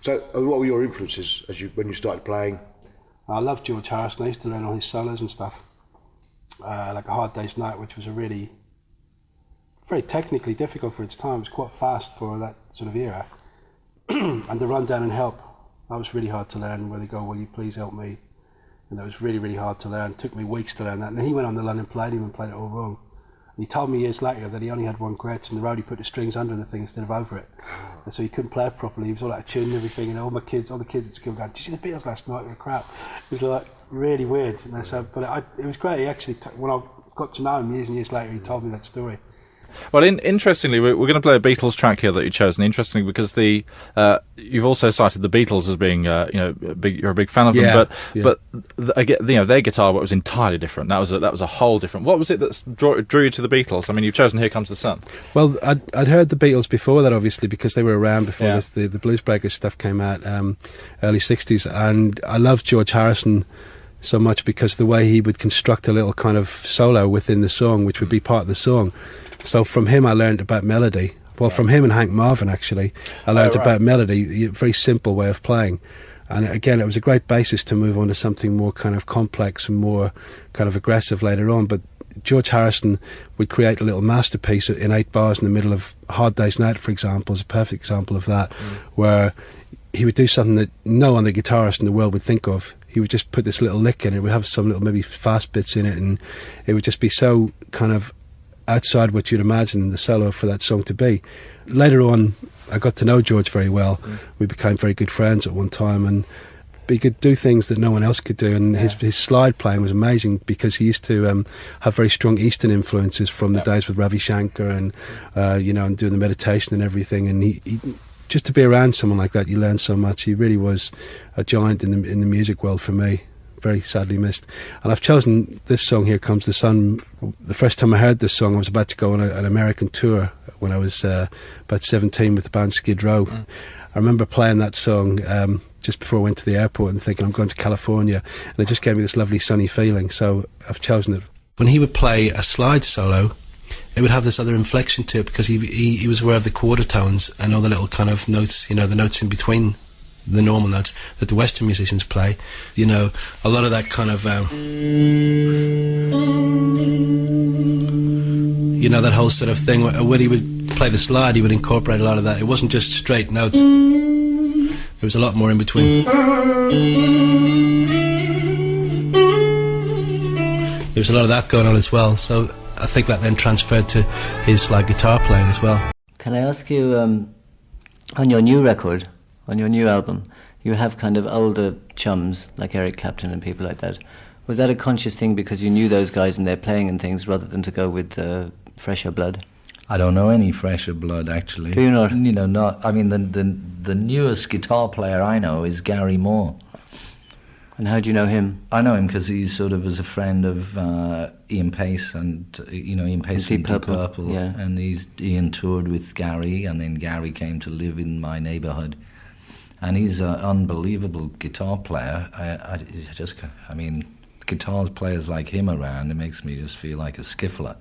So, what were your influences when you started playing? I loved George Harrison. I used to learn all his solos and stuff, like A Hard Day's Night, which was a really very technically difficult for its time. It was quite fast for that sort of era. And the Run Down and Help, that was really hard to learn, where they go, will you please help me? And that was really, really hard to learn. It took me weeks to learn that. And then he went on the London Palladium and played it all wrong. And he told me years later that he only had one Gretsch, and the roadie put the strings under the thing instead of over it. And so he couldn't play it properly. He was all out of tune and everything. And all the kids at school going, did you see the Beatles last night? They were crap. It was like really weird. And so, but it was great. He actually, when I got to know him years and years later, he told me that story. Well, interestingly, we're going to play a Beatles track here that you've chosen. Interestingly, because you've also cited the Beatles as being, you're a big fan of them. But again, their guitar work was entirely different. That was a whole different. What was it that drew you to the Beatles? I mean, you've chosen "Here Comes the Sun." Well, I'd heard the Beatles before that, obviously, because they were around before the Blues Breakers stuff came out, early '60s, and I loved George Harrison so much because the way he would construct a little kind of solo within the song, which would be part of the song. So from him I learned about melody. Well, from him and Hank Marvin, actually, I learned about melody, a very simple way of playing. And again, it was a great basis to move on to something more kind of complex and more kind of aggressive later on. But George Harrison would create a little masterpiece in 8 bars in the middle of Hard Day's Night, for example, is a perfect example of that, where he would do something that no other guitarist in the world would think of. He would just put this little lick in it, would have some little maybe fast bits in it, and it would just be so kind of outside what you'd imagine the solo for that song to be. Later on, I got to know George very well. We became very good friends at one time, and he could do things that no one else could do. And his slide playing was amazing because he used to have very strong Eastern influences from the days with Ravi Shankar and and doing the meditation and everything. And he just to be around someone like that, you learn so much. He really was a giant in the music world for me. Very sadly missed. And I've chosen this song, Here Comes the Sun. The first time I heard this song, I was about to go on an American tour when I was about 17 with the band Skid Row. I remember playing that song just before I went to the airport and thinking I'm going to California, and it just gave me this lovely sunny feeling, so I've chosen it. When he would play a slide solo, it would have this other inflection to it because he was aware of the quarter tones and all the little kind of notes, the notes in between the normal notes that the Western musicians play. A lot of that kind of that whole sort of thing. When he would play the slide, he would incorporate a lot of that. It wasn't just straight notes. There was a lot more in between. There was a lot of that going on as well. So I think that then transferred to his guitar playing as well. Can I ask you, on your new record, on your new album, you have kind of older chums like Eric Clapton and people like that. Was that a conscious thing because you knew those guys and their playing and things rather than to go with fresher blood? I don't know any fresher blood, actually. Do you not? Not. I mean, the newest guitar player I know is Gary Moore. And how do you know him? I know him because he sort of was a friend of Ian Pace, and Ian Pace from Deep Purple. Yeah. And Ian toured with Gary, and then Gary came to live in my neighbourhood. And he's an unbelievable guitar player. I mean, guitars players like him around, it makes me just feel like a skiffler.